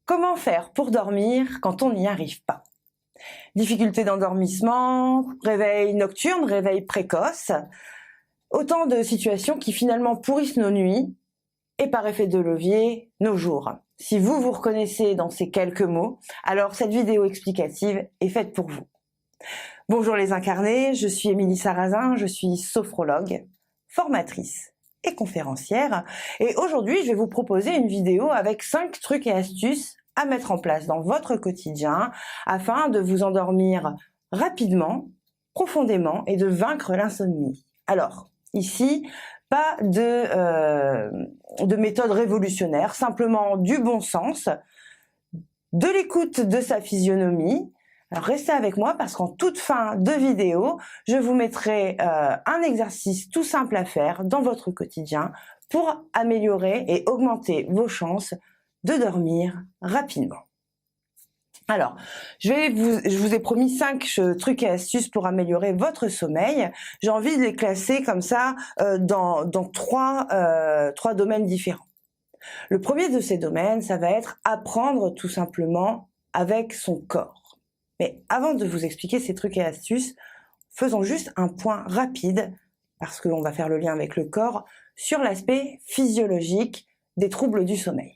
Comment faire pour dormir quand on n'y arrive pas? Difficulté d'endormissement, réveil nocturne, réveil précoce, autant de situations qui finalement pourrissent nos nuits et par effet de levier, nos jours. Si vous vous reconnaissez dans ces quelques mots, alors cette vidéo explicative est faite pour vous. Bonjour les incarnés, je suis Émilie Sarrazin, je suis sophrologue, formatrice et conférencière. Et aujourd'hui, je vais vous proposer une vidéo avec 5 trucs et astuces à mettre en place dans votre quotidien afin de vous endormir rapidement, profondément et de vaincre l'insomnie. Alors, ici, pas de méthode révolutionnaire, simplement du bon sens, de l'écoute de sa physionomie. Alors restez avec moi parce qu'en toute fin de vidéo, je vous mettrai un exercice tout simple à faire dans votre quotidien pour améliorer et augmenter vos chances de dormir rapidement. Alors, je vous ai promis 5 trucs et astuces pour améliorer votre sommeil. J'ai envie de les classer comme ça dans trois domaines différents. Le premier de ces domaines, ça va être apprendre tout simplement avec son corps. Mais avant de vous expliquer ces trucs et astuces, faisons juste un point rapide, parce qu'on va faire le lien avec le corps, sur l'aspect physiologique des troubles du sommeil.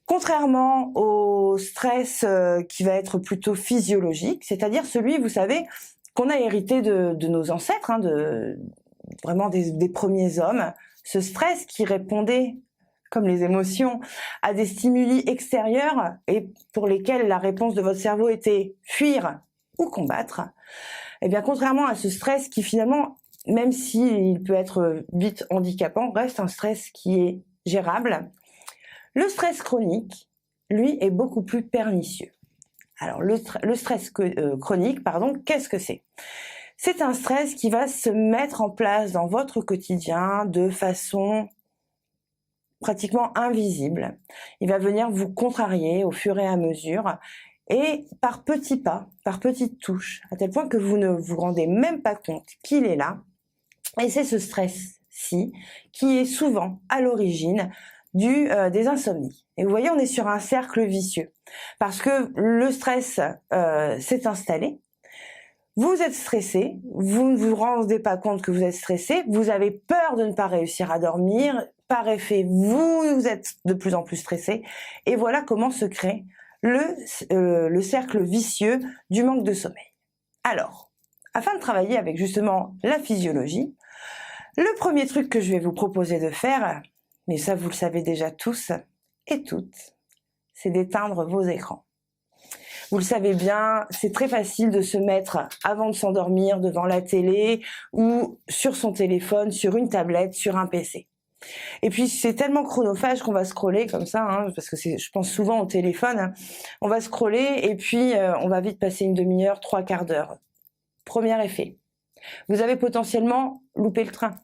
Contrairement au stress qui va être plutôt physiologique, c'est-à-dire celui, vous savez, qu'on a hérité de nos ancêtres, vraiment des premiers hommes, ce stress qui répondait, comme les émotions, à des stimuli extérieurs et pour lesquels la réponse de votre cerveau était fuir ou combattre, eh bien contrairement à ce stress qui finalement, même s'il peut être vite handicapant, reste un stress qui est gérable. Le stress chronique, lui, est beaucoup plus pernicieux. Alors, le stress chronique, qu'est-ce que c'est? C'est un stress qui va se mettre en place dans votre quotidien de façon pratiquement invisible. Il va venir vous contrarier au fur et à mesure et par petits pas, par petites touches, à tel point que vous ne vous rendez même pas compte qu'il est là. Et c'est ce stress-ci qui est souvent à l'origine des insomnies. Et vous voyez, on est sur un cercle vicieux parce que le stress s'est installé. Vous êtes stressé, vous ne vous rendez pas compte que vous êtes stressé, vous avez peur de ne pas réussir à dormir, par effet, vous êtes de plus en plus stressé, et voilà comment se crée le cercle vicieux du manque de sommeil. Alors, afin de travailler avec justement la physiologie, le premier truc que je vais vous proposer de faire, mais ça vous le savez déjà tous et toutes, c'est d'éteindre vos écrans. Vous le savez bien, c'est très facile de se mettre avant de s'endormir devant la télé ou sur son téléphone, sur une tablette, sur un PC. Et puis c'est tellement chronophage qu'on va scroller comme ça, parce que je pense souvent au téléphone, on va scroller et puis on va vite passer une demi-heure, 3/4 d'heure. Premier effet. Vous avez potentiellement loupé le train.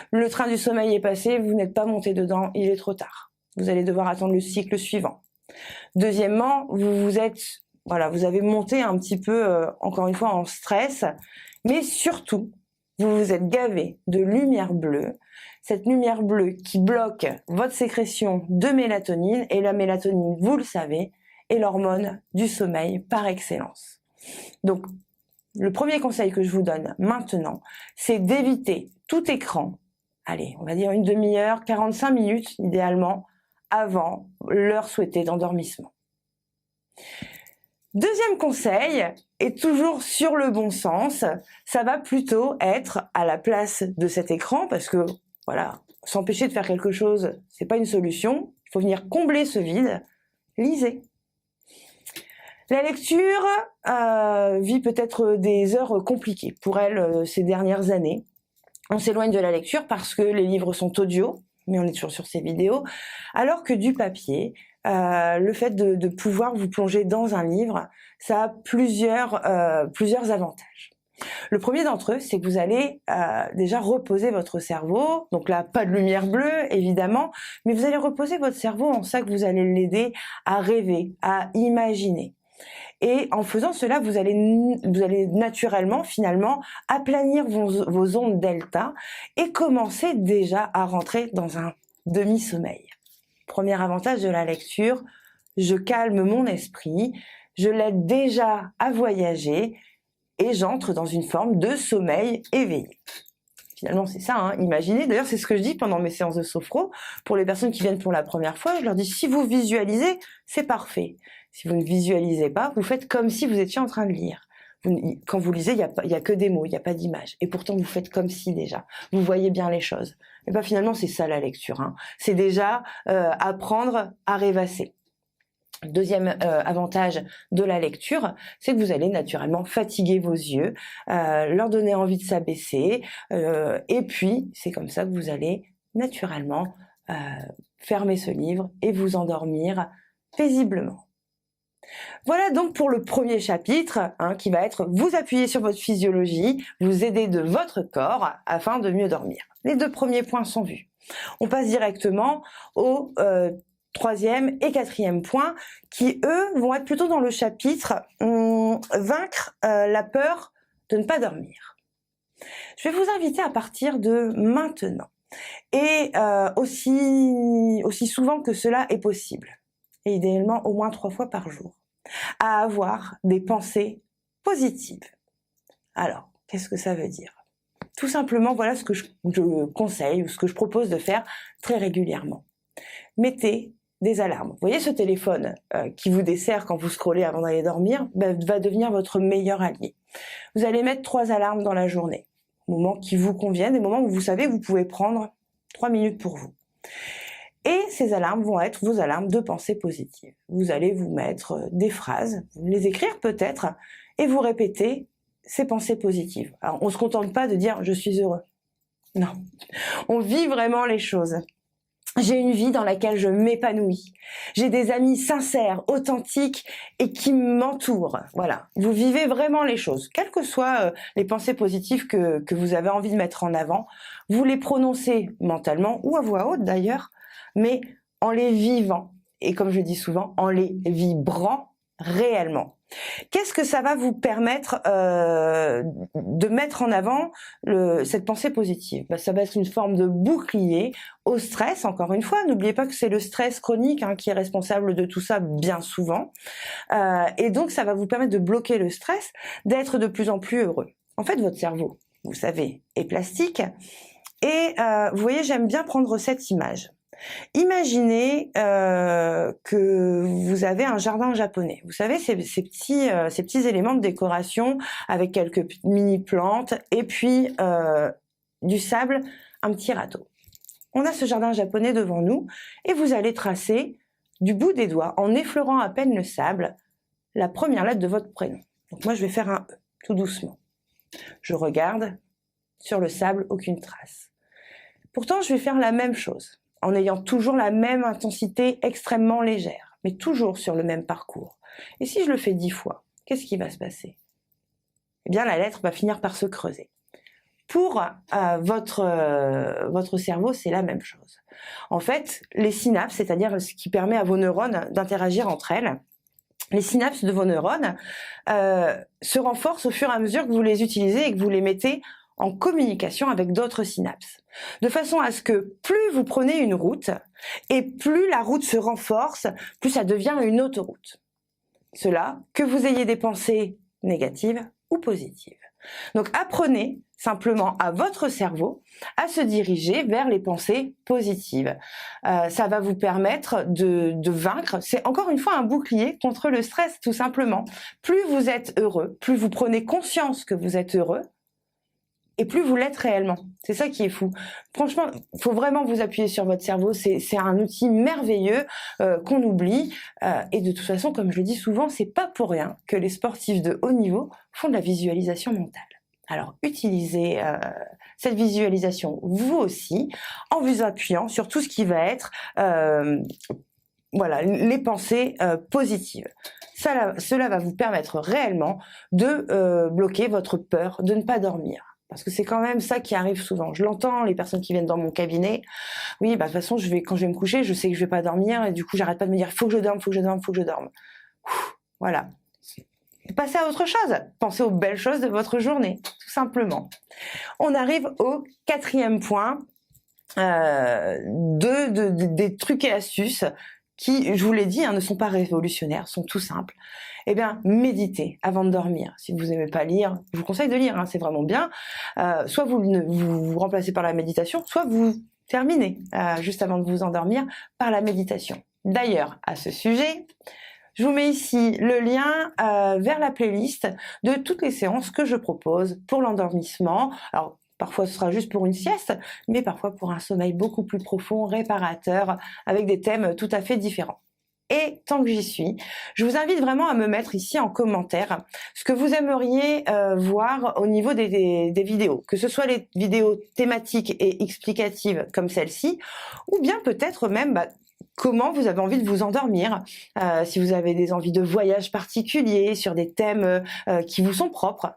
Le train du sommeil est passé, vous n'êtes pas monté dedans, il est trop tard. Vous allez devoir attendre le cycle suivant. Deuxièmement, vous avez monté un petit peu, encore une fois, en stress, mais surtout, vous vous êtes gavé de lumière bleue, cette lumière bleue qui bloque votre sécrétion de mélatonine, et la mélatonine, vous le savez, est l'hormone du sommeil par excellence. Donc, le premier conseil que je vous donne maintenant, c'est d'éviter tout écran, allez, on va dire une demi-heure, 45 minutes idéalement, avant l'heure souhaitée d'endormissement. Deuxième conseil, et toujours sur le bon sens, ça va plutôt être à la place de cet écran, parce que, voilà, s'empêcher de faire quelque chose, c'est pas une solution, il faut venir combler ce vide, lisez. La lecture vit peut-être des heures compliquées pour elle ces dernières années. On s'éloigne de la lecture parce que les livres sont audio, mais on est toujours sur ces vidéos, alors que du papier, le fait de pouvoir vous plonger dans un livre, ça a plusieurs avantages. Le premier d'entre eux, c'est que vous allez déjà reposer votre cerveau, donc là, pas de lumière bleue, évidemment, mais vous allez reposer votre cerveau en ça que vous allez l'aider à rêver, à imaginer. Et en faisant cela, vous allez naturellement, finalement, aplanir vos ondes delta et commencer déjà à rentrer dans un demi-sommeil. Premier avantage de la lecture, je calme mon esprit, je l'aide déjà à voyager et j'entre dans une forme de sommeil éveillé. Finalement, c'est ça, hein. Imaginez, d'ailleurs, c'est ce que je dis pendant mes séances de sophro. Pour les personnes qui viennent pour la première fois, je leur dis, si vous visualisez, c'est parfait. Si vous ne visualisez pas, vous faites comme si vous étiez en train de lire. Quand vous lisez, il y a que des mots, il n'y a pas d'image. Et pourtant, vous faites comme si déjà. Vous voyez bien les choses. Et bien finalement, c'est ça la lecture, hein. C'est déjà apprendre à rêvasser. Deuxième avantage de la lecture, c'est que vous allez naturellement fatiguer vos yeux, leur donner envie de s'abaisser, et puis c'est comme ça que vous allez naturellement fermer ce livre et vous endormir paisiblement. Voilà donc pour le premier chapitre, hein, qui va être vous appuyer sur votre physiologie, vous aider de votre corps afin de mieux dormir. Les 2 premiers points sont vus. On passe directement au troisième et quatrième point qui, eux, vont être plutôt dans le chapitre vaincre la peur de ne pas dormir. Je vais vous inviter à partir de maintenant et aussi souvent que cela est possible, et idéalement au moins 3 fois par jour, à avoir des pensées positives. Alors, qu'est-ce que ça veut dire ? Tout simplement, voilà ce que je conseille ou ce que je propose de faire très régulièrement. Mettez des alarmes. Vous voyez ce téléphone qui vous dessert quand vous scrollez avant d'aller dormir, va devenir votre meilleur allié. Vous allez mettre 3 alarmes dans la journée, moments qui vous conviennent, des moments où vous savez que vous pouvez prendre 3 minutes pour vous. Et ces alarmes vont être vos alarmes de pensée positive. Vous allez vous mettre des phrases, vous les écrire peut-être, et vous répéter ces pensées positives. Alors on ne se contente pas de dire « je suis heureux ». Non, on vit vraiment les choses. J'ai une vie dans laquelle je m'épanouis. J'ai des amis sincères, authentiques et qui m'entourent. Voilà, vous vivez vraiment les choses. Quelles que soient les pensées positives que vous avez envie de mettre en avant, vous les prononcez mentalement ou à voix haute d'ailleurs, mais en les vivant. Et comme je dis souvent, en les vibrant réellement. Qu'est-ce que ça va vous permettre de mettre en avant cette pensée positive ? Ça va être une forme de bouclier au stress, encore une fois. N'oubliez pas que c'est le stress chronique qui est responsable de tout ça bien souvent. Et donc, ça va vous permettre de bloquer le stress, d'être de plus en plus heureux. En fait, votre cerveau, vous savez, est plastique. Et vous voyez, j'aime bien prendre cette image. Imaginez que vous avez un jardin japonais. Vous savez, ces petits éléments de décoration avec quelques mini plantes et puis du sable, un petit râteau. On a ce jardin japonais devant nous et vous allez tracer du bout des doigts, en effleurant à peine le sable, la première lettre de votre prénom. Donc moi, je vais faire un E, tout doucement. Je regarde, sur le sable, aucune trace. Pourtant, je vais faire la même chose, en ayant toujours la même intensité extrêmement légère, mais toujours sur le même parcours. Et si je le fais 10 fois, qu'est-ce qui va se passer ? Eh bien, la lettre va finir par se creuser. Pour votre cerveau, c'est la même chose. En fait, les synapses, c'est-à-dire ce qui permet à vos neurones d'interagir entre elles, les synapses de vos neurones se renforcent au fur et à mesure que vous les utilisez et que vous les mettez en communication avec d'autres synapses. De façon à ce que plus vous prenez une route, et plus la route se renforce, plus ça devient une autoroute. Cela, que vous ayez des pensées négatives ou positives. Donc apprenez simplement à votre cerveau à se diriger vers les pensées positives. Ça va vous permettre de vaincre, c'est encore une fois un bouclier contre le stress tout simplement. Plus vous êtes heureux, plus vous prenez conscience que vous êtes heureux, et plus vous l'êtes réellement. C'est ça qui est fou. Franchement, il faut vraiment vous appuyer sur votre cerveau. C'est un outil merveilleux qu'on oublie. Et de toute façon, comme je le dis souvent, c'est pas pour rien que les sportifs de haut niveau font de la visualisation mentale. Alors, utilisez cette visualisation vous aussi en vous appuyant sur tout ce qui va être voilà, les pensées positives. Cela va vous permettre réellement de bloquer votre peur de ne pas dormir. Parce que c'est quand même ça qui arrive souvent. Je l'entends, les personnes qui viennent dans mon cabinet. Oui, bah de toute façon, quand je vais me coucher, je sais que je vais pas dormir et du coup, j'arrête pas de me dire faut que je dorme, faut que je dorme, faut que je dorme. Voilà. Passez à autre chose. Pensez aux belles choses de votre journée, tout simplement. On arrive au 4e point des trucs et astuces qui, je vous l'ai dit, ne sont pas révolutionnaires, sont tout simples. Eh bien, méditez avant de dormir. Si vous n'aimez pas lire, je vous conseille de lire, c'est vraiment bien. Soit vous remplacez par la méditation, soit vous terminez juste avant de vous endormir par la méditation. D'ailleurs, à ce sujet, je vous mets ici le lien vers la playlist de toutes les séances que je propose pour l'endormissement. Alors, parfois ce sera juste pour une sieste, mais parfois pour un sommeil beaucoup plus profond, réparateur, avec des thèmes tout à fait différents. Et tant que j'y suis, je vous invite vraiment à me mettre ici en commentaire ce que vous aimeriez voir au niveau des vidéos, que ce soit les vidéos thématiques et explicatives comme celle-ci, ou bien peut-être même comment vous avez envie de vous endormir, si vous avez des envies de voyage particuliers, sur des thèmes qui vous sont propres.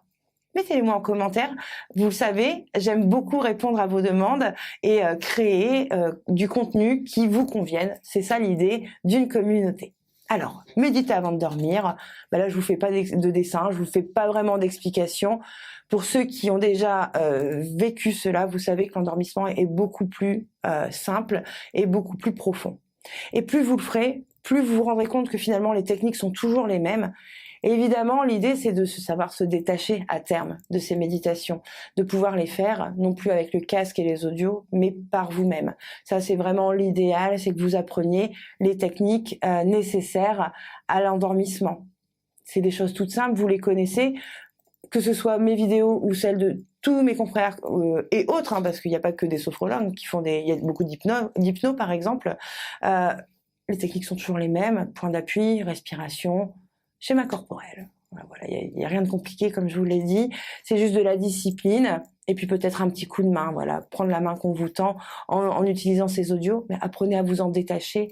Mettez-les-moi en commentaire. Vous le savez, j'aime beaucoup répondre à vos demandes et créer du contenu qui vous convienne. C'est ça l'idée d'une communauté. Alors, méditez avant de dormir. Là, je vous fais pas de dessin, je vous fais pas vraiment d'explication. Pour ceux qui ont déjà vécu cela, vous savez que l'endormissement est beaucoup plus simple et beaucoup plus profond. Et plus vous le ferez, plus vous vous rendrez compte que finalement les techniques sont toujours les mêmes. Et évidemment, l'idée, c'est de savoir se détacher à terme de ces méditations, de pouvoir les faire, non plus avec le casque et les audios, mais par vous-même. Ça, c'est vraiment l'idéal, c'est que vous appreniez les techniques nécessaires à l'endormissement. C'est des choses toutes simples, vous les connaissez, que ce soit mes vidéos ou celles de tous mes confrères et autres, parce qu'il n'y a pas que des sophrologues qui font il y a beaucoup d'hypno par exemple. Les techniques sont toujours les mêmes, point d'appui, respiration, schéma corporel. Voilà, il y a rien de compliqué comme je vous l'ai dit, c'est juste de la discipline et puis peut-être un petit coup de main, voilà, prendre la main qu'on vous tend en utilisant ces audios, mais apprenez à vous en détacher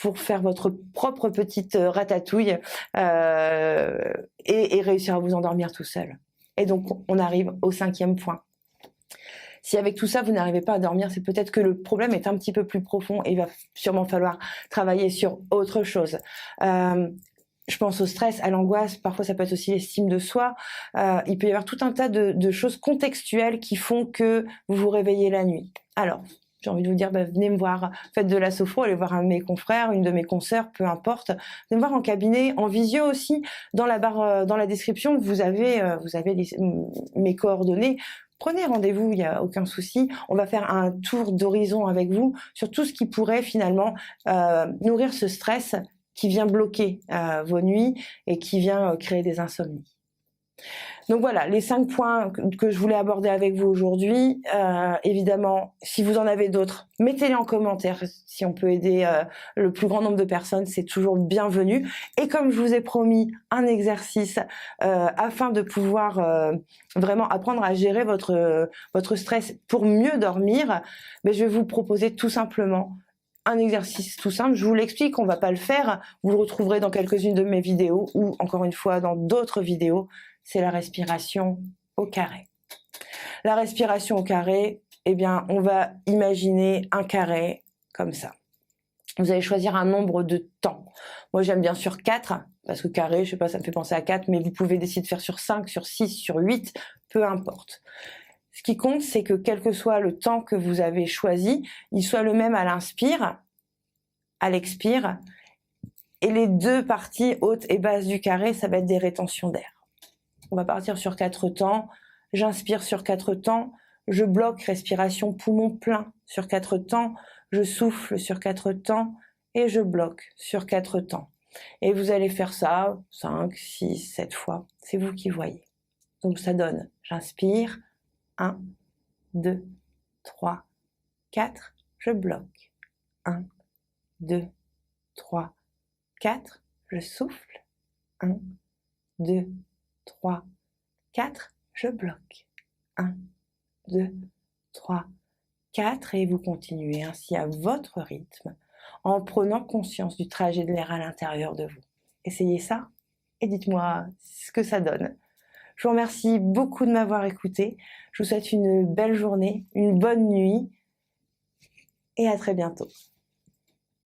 pour faire votre propre petite ratatouille et réussir à vous endormir tout seul. Et donc on arrive au 5e point. Si avec tout ça, vous n'arrivez pas à dormir, c'est peut-être que le problème est un petit peu plus profond et il va sûrement falloir travailler sur autre chose. Je pense au stress, à l'angoisse, parfois ça peut être aussi l'estime de soi. Il peut y avoir tout un tas de choses contextuelles qui font que vous vous réveillez la nuit. Alors, j'ai envie de vous dire, venez me voir, faites de la sophro, allez voir un de mes confrères, une de mes consoeurs, peu importe. Venez me voir en cabinet, en visio aussi. Dans la barre, dans la description, vous avez mes coordonnées. Prenez rendez-vous, il n'y a aucun souci. On va faire un tour d'horizon avec vous sur tout ce qui pourrait finalement nourrir ce stress qui vient bloquer vos nuits et qui vient créer des insomnies. Donc voilà, les 5 points que je voulais aborder avec vous aujourd'hui. Évidemment, si vous en avez d'autres, mettez-les en commentaire. Si on peut aider le plus grand nombre de personnes, c'est toujours bienvenu. Et comme je vous ai promis, un exercice afin de pouvoir vraiment apprendre à gérer votre stress pour mieux dormir, je vais vous proposer tout simplement un exercice tout simple, je vous l'explique, on va pas le faire, vous le retrouverez dans quelques-unes de mes vidéos ou encore une fois dans d'autres vidéos, c'est la respiration au carré. La respiration au carré, on va imaginer un carré comme ça. Vous allez choisir un nombre de temps. Moi, j'aime bien sur 4, parce que carré, je sais pas, ça me fait penser à 4, mais vous pouvez décider de faire sur 5, sur 6, sur 8, peu importe. Ce qui compte, c'est que quel que soit le temps que vous avez choisi, il soit le même à l'inspire, à l'expire, et les 2 parties hautes et basses du carré, ça va être des rétentions d'air. On va partir sur 4 temps, j'inspire sur 4 temps, je bloque respiration poumon plein sur 4 temps, je souffle sur 4 temps, et je bloque sur 4 temps. Et vous allez faire ça 5, 6, 7 fois, c'est vous qui voyez. Donc ça donne, j'inspire, 1, 2, 3, 4, je bloque. 1, 2, 3, 4, je souffle. 1, 2, 3, 4, je bloque. 1, 2, 3, 4 et vous continuez ainsi à votre rythme en prenant conscience du trajet de l'air à l'intérieur de vous. Essayez ça et dites-moi ce que ça donne. Je vous remercie beaucoup de m'avoir écouté. Je vous souhaite une belle journée, une bonne nuit et à très bientôt.